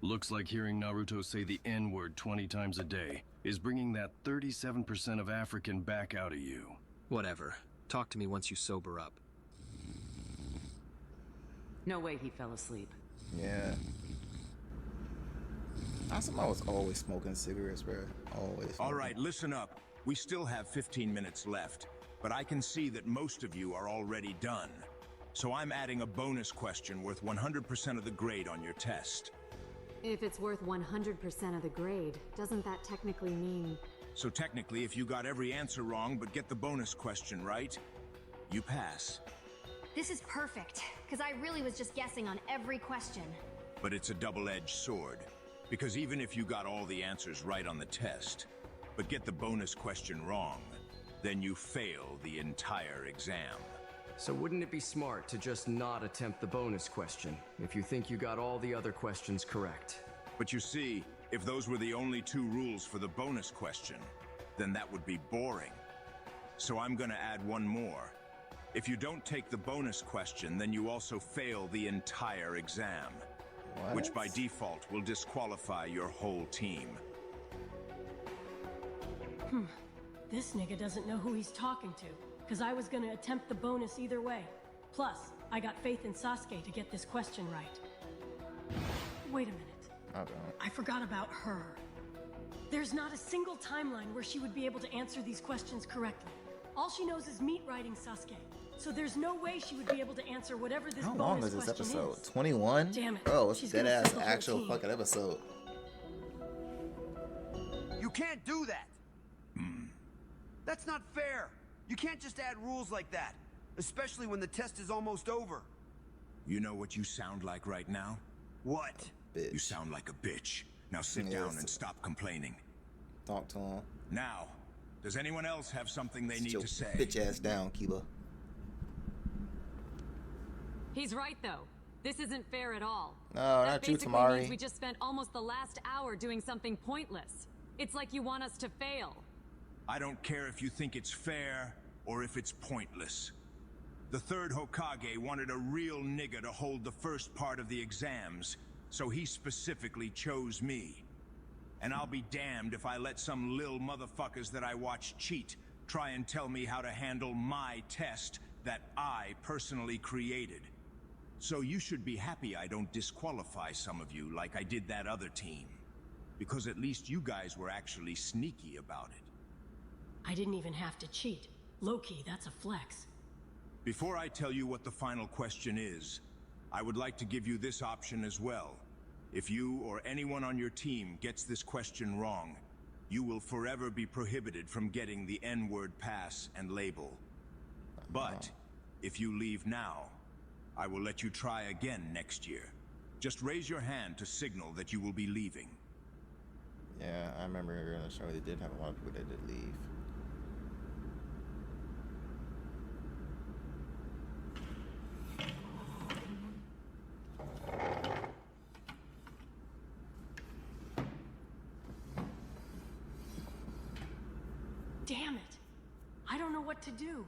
Looks like hearing Naruto say the N-word 20 times a day is bringing that 37% of African back out of you. Whatever. Talk to me once you sober up. No way he fell asleep. Yeah. Asuma was always smoking cigarettes, bro. Always. All right, listen up. We still have 15 minutes left, but I can see that most of you are already done. So I'm adding a bonus question worth 100% of the grade on your test. If it's worth 100% of the grade, doesn't that technically mean... So technically, if you got every answer wrong but get the bonus question right, you pass. This is perfect, because I really was just guessing on every question. But it's a double-edged sword, because even if you got all the answers right on the test, but get the bonus question wrong, then you fail the entire exam. So wouldn't it be smart to just not attempt the bonus question if you think you got all the other questions correct? But you see, if those were the only 2 rules for the bonus question, then that would be boring. So I'm gonna add one more. If you don't take the bonus question, then you also fail the entire exam. What? Which by default will disqualify your whole team. This nigga doesn't know who he's talking to, because I was gonna attempt the bonus either way. Plus, I got faith in Sasuke to get this question right. Wait a minute. I forgot about her. There's not a single timeline where she would be able to answer these questions correctly. All she knows is meat riding Sasuke. So there's no way she would be able to answer whatever this How long is bonus this question episode? is. 21? Damn it. Bro, it's She's dead gonna ass fill the whole actual team. fucking episode. You can't do that! That's not fair! You can't just add rules like that, especially when the test is almost over. You know what you sound like right now? What? Bitch. You sound like a bitch. Now sit Yes. down and stop complaining. Talk to him. Now, does anyone else have something they Sit need your to say? bitch ass down, Kiba. He's right, though. This isn't fair at all. No, that not you, basically Tamari. means we just spent almost the last hour doing something pointless. It's like you want us to fail. I don't care if you think it's fair or if it's pointless. The third Hokage wanted a real nigga to hold the first part of the exams, so he specifically chose me. And I'll be damned if I let some lil motherfuckers that I watch cheat try and tell me how to handle my test that I personally created. So you should be happy I don't disqualify some of you like I did that other team. Because at least you guys were actually sneaky about it. I didn't even have to cheat. Low-key, that's a flex. Before I tell you what the final question is, I would like to give you this option as well. If you or anyone on your team gets this question wrong, you will forever be prohibited from getting the N-word pass and label. But if you leave now, I will let you try again next year. Just raise your hand to signal that you will be leaving. Yeah, I remember in the show they did have a lot of people that did leave. Damn it. I don't know what to do.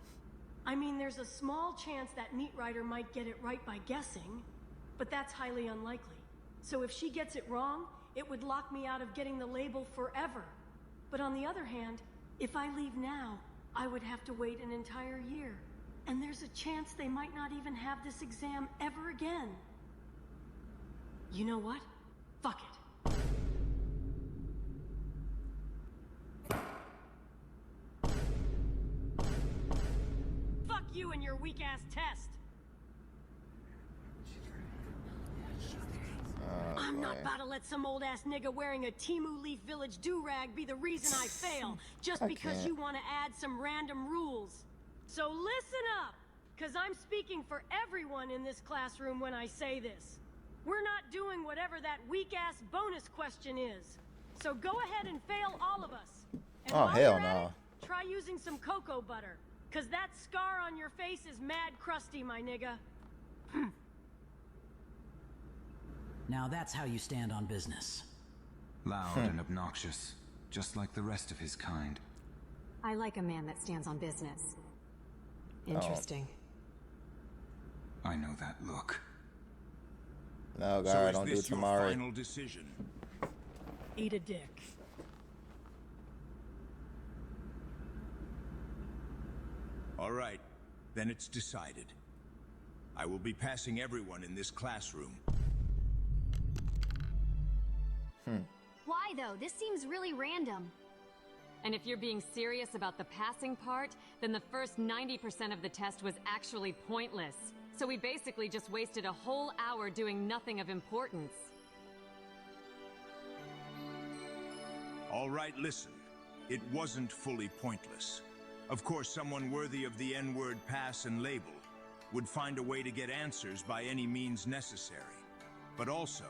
I mean, there's a small chance that meat rider might get it right by guessing, but that's highly unlikely. So if she gets it wrong, it would lock me out of getting the label forever. But on the other hand, if I leave now, I would have to wait an entire year. And there's a chance they might not even have this exam ever again. You know what? Fuck it. Fuck you and your weak-ass test! I'm not about to let some old-ass nigga wearing a Timu Leaf Village do-rag be the reason I fail, just because you want to add some random rules. So listen up, because I'm speaking for everyone in this classroom when I say this. We're not doing whatever that weak-ass bonus question is. So go ahead and fail all of us. And Oh, while hell you're at no. it, try using some cocoa butter, because that scar on your face is mad crusty, my nigga. Now that's how you stand on business. Loud and obnoxious, just like the rest of his kind. I like a man that stands on business. Interesting. I know that look. No, So God, is don't do this your Tamari. final decision? Eat a dick. All right, then it's decided. I will be passing everyone in this classroom. Why though? This seems really random. And if you're being serious about the passing part, then the first 90% of the test was actually pointless. So we basically just wasted a whole hour doing nothing of importance. All right, listen. It wasn't fully pointless. Of course, someone worthy of the N-word pass and label would find a way to get answers by any means necessary. But also,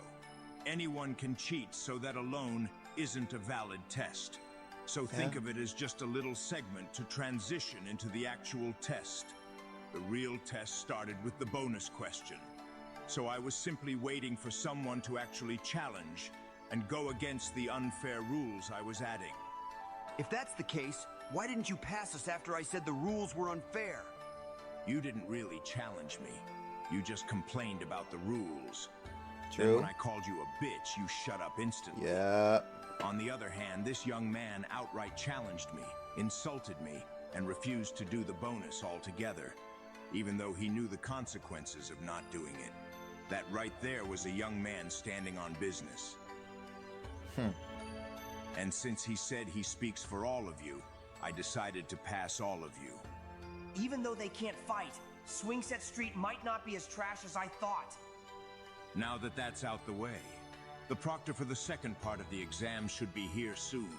anyone can cheat, so that alone isn't a valid test. So think of it as just a little segment to transition into the actual test. The real test started with the bonus question. So I was simply waiting for someone to actually challenge and go against the unfair rules I was adding. If that's the case, why didn't you pass us after I said the rules were unfair? You didn't really challenge me. You just complained about the rules. True. Then when I called you a bitch, you shut up instantly. Yeah. On the other hand, this young man outright challenged me, insulted me, and refused to do the bonus altogether, even though he knew the consequences of not doing it. That right there was a young man standing on business. And since he said he speaks for all of you, I decided to pass all of you. even though they can't fight, Swingset Street might not be as trash as I thought. Now that that's out the way, the proctor for the second part of the exam should be here soon.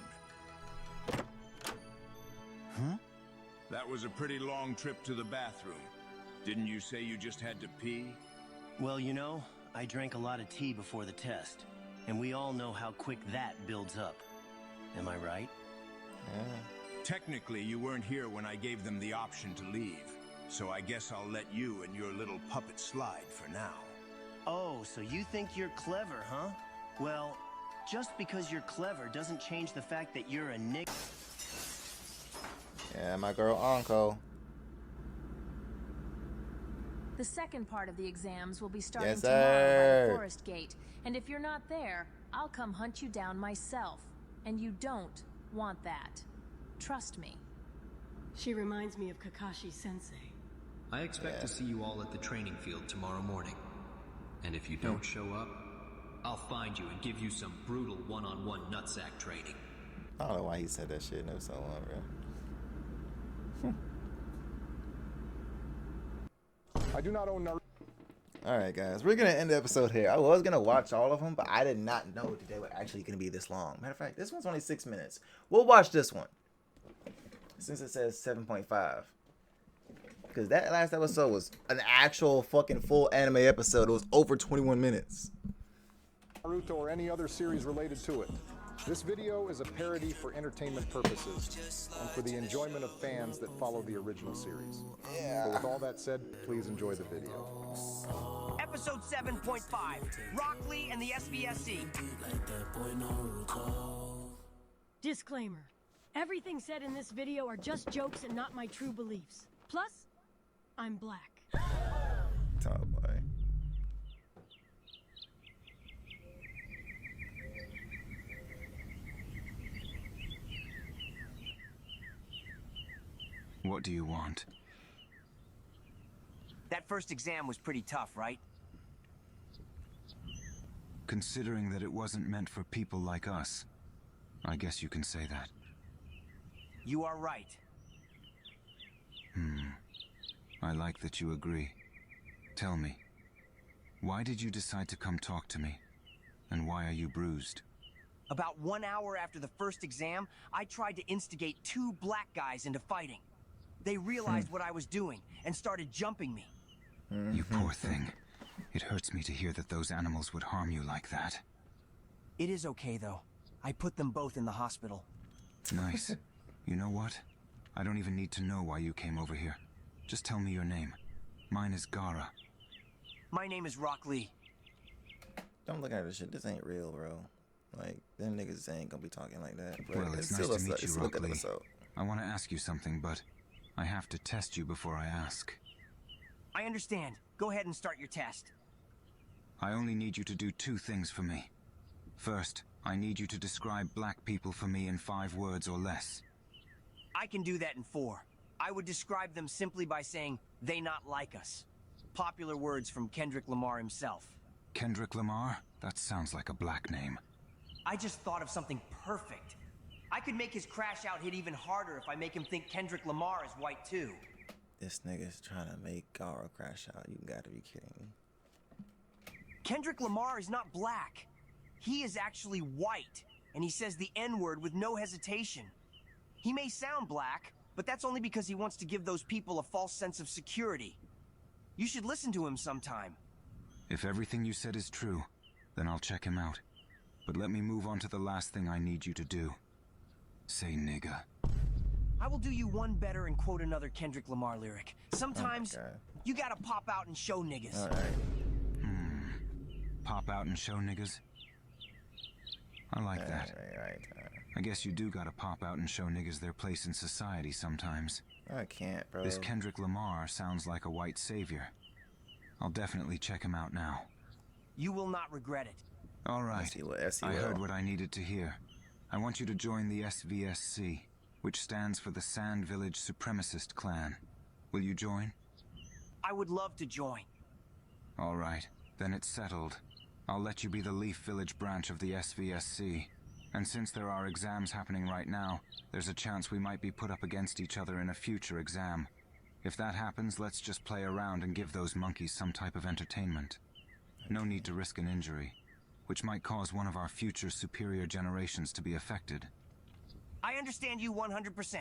Huh? That was a pretty long trip to the bathroom. Didn't you say you just had to pee? Well, you know, I drank a lot of tea before the test, and we all know how quick that builds up. Am I right? Technically, you weren't here when I gave them the option to leave, so I guess I'll let you and your little puppet slide for now. Oh, so you think you're clever, huh? Well, just because you're clever doesn't change the fact that you're a nick. Yeah, my girl Anko. The second part of the exams will be starting Yes, tomorrow by sir. the Forest Gate, and if you're not there, I'll come hunt you down myself. And you don't want that. Trust me. She reminds me of Kakashi-sensei. I expect to see you all at the training field tomorrow morning. And if you don't show up, I'll find you and give you some brutal one-on-one nutsack training. I don't know why he said that shit. Never saw one, bro. I do not own Naruto. Alright, guys. We're going to end the episode here. I was going to watch all of them, but I did not know that they were actually going to be this long. Matter of fact, this one's only 6 minutes. We'll watch this one. Since it says 7.5. Because that last episode was an actual fucking full anime episode. It was over 21 minutes. Naruto or any other series related to it. This video is a parody for entertainment purposes and for the enjoyment of fans that follow the original series. But with all that said, please enjoy the video. Episode 7.5, Rock Lee and the SVSC. Disclaimer. Everything said in this video are just jokes and not my true beliefs. Plus, I'm black. Oh boy. What do you want? That first exam was pretty tough, right? Considering that it wasn't meant for people like us, I guess you can say that. You are right. I like that you agree. Tell me, why did you decide to come talk to me? And why are you bruised? About 1 hour after the first exam, I tried to instigate 2 black guys into fighting. They realized what I was doing and started jumping me. You poor thing. It hurts me to hear that those animals would harm you like that. It is okay, though. I put them both in the hospital. Nice. You know what? I don't even need to know why you came over here. Just tell me your name. Mine is Gara. My name is Rock Lee. Don't look at this shit. This ain't real, bro. Like, them niggas ain't gonna be talking like that. But Well, it's nice to meet you, Rock Lee. Episode. I want to ask you something, but I have to test you before I ask. I understand. Go ahead and start your test. I only need you to do 2 things for me. First, I need you to describe black people for me in 5 words or less. I can do that in 4. I would describe them simply by saying, they not like us. Popular words from Kendrick Lamar himself. Kendrick Lamar? That sounds like a black name. I just thought of something perfect. I could make his crash out hit even harder if I make him think Kendrick Lamar is white too. This nigga's trying to make Gara crash out. You gotta be kidding me. Kendrick Lamar is not black. He is actually white, and he says the N-word with no hesitation. He may sound black, but that's only because he wants to give those people a false sense of security. You should listen to him sometime. If everything you said is true, then I'll check him out. But let me move on to the last thing I need you to do. Say nigga. I will do you one better and quote another Kendrick Lamar lyric. Sometimes, you gotta pop out and show niggas. Alright. Pop out and show niggas? I like that. I guess you do gotta pop out and show niggas their place in society sometimes. I can't, bro. This Kendrick Lamar sounds like a white savior. I'll definitely check him out now. You will not regret it. Alright, Yes, he I will. heard what I needed to hear. I want you to join the SVSC, which stands for the Sand Village Supremacist Clan. Will you join? I would love to join. Alright, then it's settled. I'll let you be the Leaf Village branch of the SVSC. And since there are exams happening right now, there's a chance we might be put up against each other in a future exam. If that happens, let's just play around and give those monkeys some type of entertainment. No need to risk an injury, which might cause one of our future superior generations to be affected. I understand you 100%.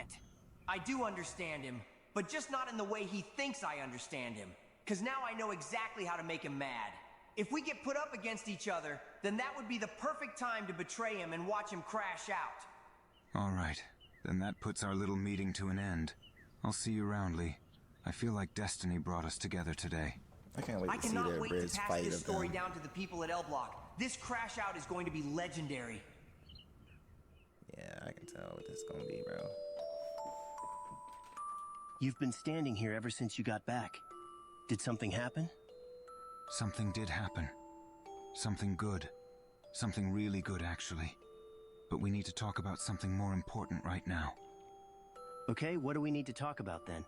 I do understand him, but just not in the way he thinks I understand him. Because now I know exactly how to make him mad. If we get put up against each other, then that would be the perfect time to betray him and watch him crash out. All right, then that puts our little meeting to an end. I'll see you around, Lee. I feel like destiny brought us together today. I can't wait I to see cannot their wait to Briz pass fight this of story them. down to the people at L Block. This crash out is going to be legendary. Yeah, I can tell what this is gonna be, bro. You've been standing here ever since you got back. Did something happen? Something did happen. Something good. Something really good, actually. But we need to talk about something more important right now. Okay, what do we need to talk about then?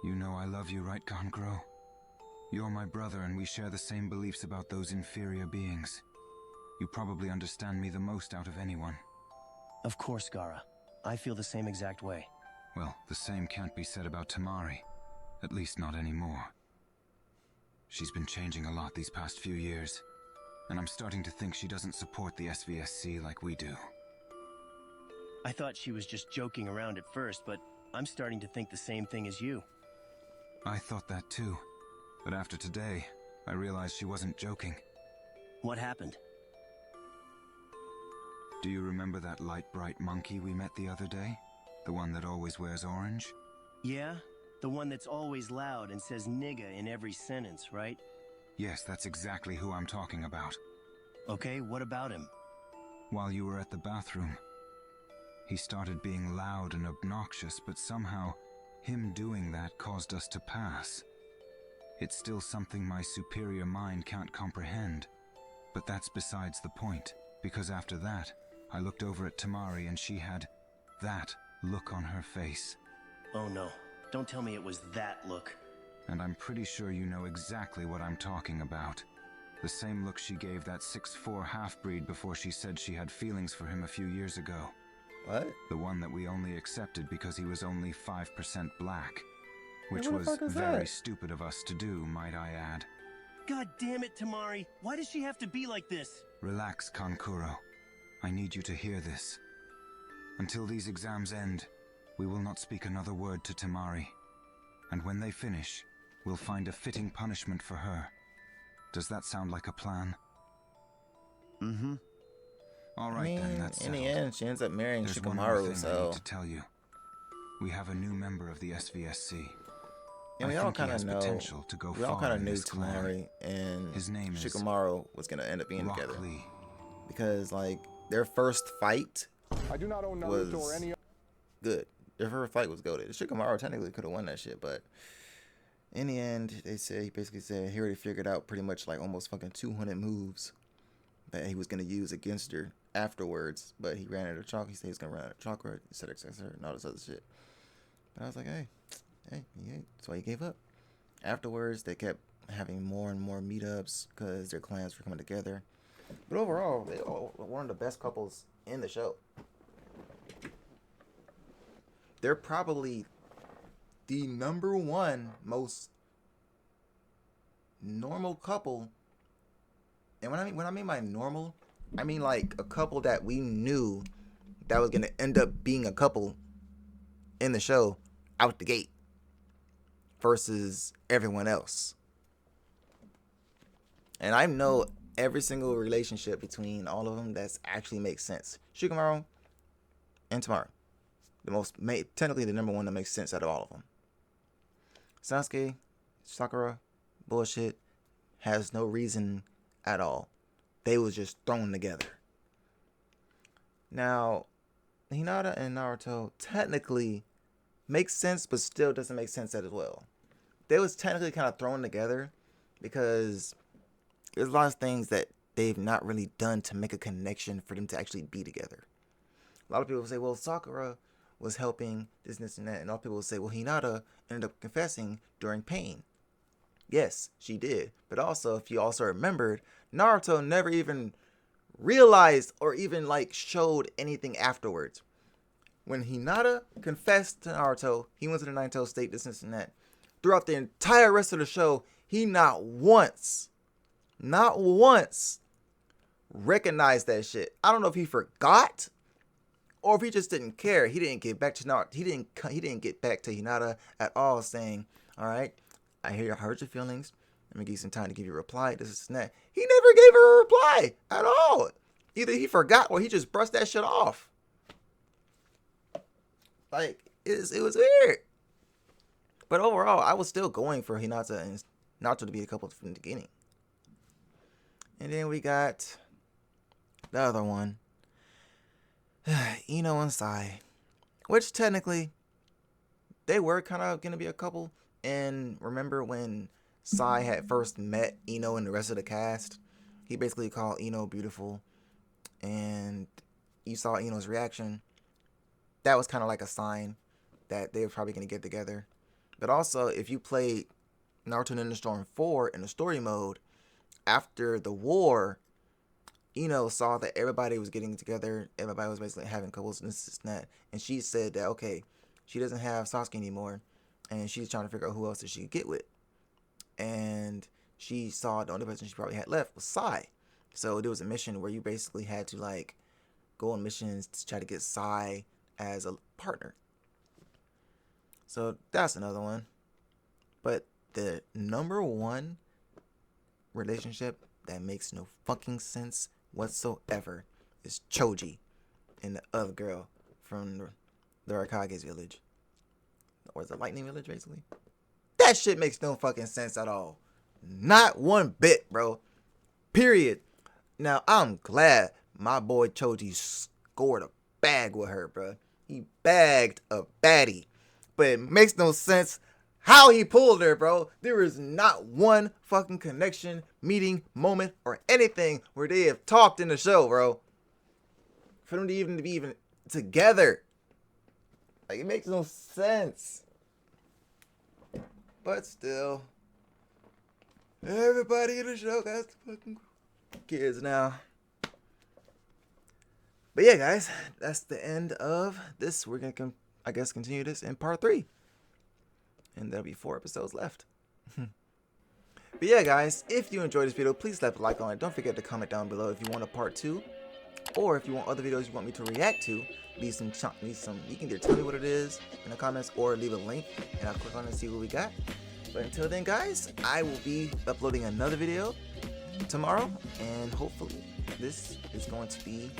You know I love you, right, Kankuro? You're my brother and we share the same beliefs about those inferior beings. You probably understand me the most out of anyone. Of course, Gaara. I feel the same exact way. Well, the same can't be said about Tamari. At least not anymore. She's been changing a lot these past few years, and I'm starting to think she doesn't support the SVSC like we do. I thought she was just joking around at first, but I'm starting to think the same thing as you. I thought that too, but after today, I realized she wasn't joking. What happened? Do you remember that light bright monkey we met the other day? The one that always wears orange? Yeah? The one that's always loud and says nigga in every sentence, right? Yes, that's exactly who I'm talking about. Okay, what about him? While you were at the bathroom, he started being loud and obnoxious, but somehow, him doing that caused us to pass. It's still something my superior mind can't comprehend, but that's besides the point, because after that, I looked over at Tamari and she had that look on her face. Oh no, don't tell me it was that look. And I'm pretty sure you know exactly what I'm talking about. The same look she gave that 6'4" half-breed before she said she had feelings for him a few years ago. What? The one that we only accepted because he was only 5% black. Which What the was fuck is very that? stupid of us to do, might I add. God damn it, Tamari. Why does she have to be like this? Relax, Kankuro. I need you to hear this. Until these exams end, we will not speak another word to Tamari. And when they finish, we'll find a fitting punishment for her. Does that sound like a plan? Mm-hmm. All right, then, that's in the settled. end, she ends up marrying There's one more Shikamaru, thing I so... need to tell you. We have a new member of the SVSC. And we I all think he kind has of know, potential to go we all far kind of in knew this clan. Tamari and His name is Shikamaru was going to end up being Rock together. Lee. Because, like, their first fight I do not own was Naruto or any good. Their first fight was goated. Shikamaru technically could have won that shit, but in the end, he basically said he already figured out pretty much like almost fucking 200 moves that he was going to use against her afterwards, but he ran out of chalk. He said he was going to run out of chalk, etc., and all this other shit. But I was like, hey, so he gave up. Afterwards, they kept having more and more meetups because their clans were coming together. But overall, they were one of the best couples in the show. They're probably the #1 most normal couple. And when I mean by normal, I mean like a couple that we knew that was gonna end up being a couple in the show out the gate versus everyone else. And I know every single relationship between all of them that's actually makes sense. Shikamaru and Tamari. Technically the #1 that makes sense out of all of them. Sasuke, Sakura, bullshit, has no reason at all. They was just thrown together. Now, Hinata and Naruto technically makes sense, but still doesn't make sense as well. They was technically kind of thrown together because there's a lot of things that they've not really done to make a connection for them to actually be together. A lot of people say, well, Sakura was helping this and that. And a lot of people will say, well, Hinata ended up confessing during pain. Yes, she did. But also, if you also remembered, Naruto never even realized or even like showed anything afterwards. When Hinata confessed to Naruto, he went to the Nine-Tailed State, this and that. throughout the entire rest of the show, he not once recognized that shit. I don't know if he forgot or if he just didn't care. He didn't get back to Hinata at all, saying, "All right, I heard your feelings. Let me give you some time to give you a reply. This and that." He never gave her a reply at all. Either he forgot or he just brushed that shit off. Like, it was weird. But overall, I was still going for Hinata and Naruto to be a couple from the beginning. And then we got the other one, Ino and Sai, which technically they were kind of going to be a couple. And remember when Sai had first met Ino and the rest of the cast, he basically called Ino beautiful, and you saw Ino's reaction. That was kind of like a sign that they were probably going to get together. But also, if you played Naruto Ninja Storm 4 in the story mode, after the war, Ino saw that everybody was getting together. Everybody was basically having couples and this and that. And she said that, okay, she doesn't have Sasuke anymore. And she's trying to figure out who else that she could get with. And she saw the only person she probably had left was Sai. So there was a mission where you basically had to, like, go on missions to try to get Sai as a partner. So that's another one. But the number one relationship that makes no fucking sense whatsoever is Choji and the other girl from the Arakage's village. Or the Lightning Village, basically. That shit makes no fucking sense at all. Not one bit, bro. Period. Now, I'm glad my boy Choji scored a bag with her, bro. He bagged a baddie. But it makes no sense how he pulled her, bro. There is not one fucking connection, meeting, moment, or anything where they have talked in the show, bro. For them to be even together. Like, it makes no sense. But still, everybody in the show got fucking kids now. But yeah, guys, that's the end of this. We're going to, I guess, continue this in part 3. And there'll be 4 episodes left. But yeah, guys, if you enjoyed this video, please leave a like on it. Don't forget to comment down below if you want a part 2. Or if you want other videos you want me to react to, you can either tell me what it is in the comments or leave a link and I'll click on it and see what we got. But until then, guys, I will be uploading another video tomorrow, and hopefully this is going to be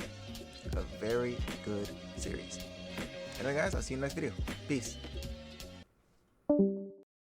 a very good series. Anyway, guys, I'll see you in the next video. Peace.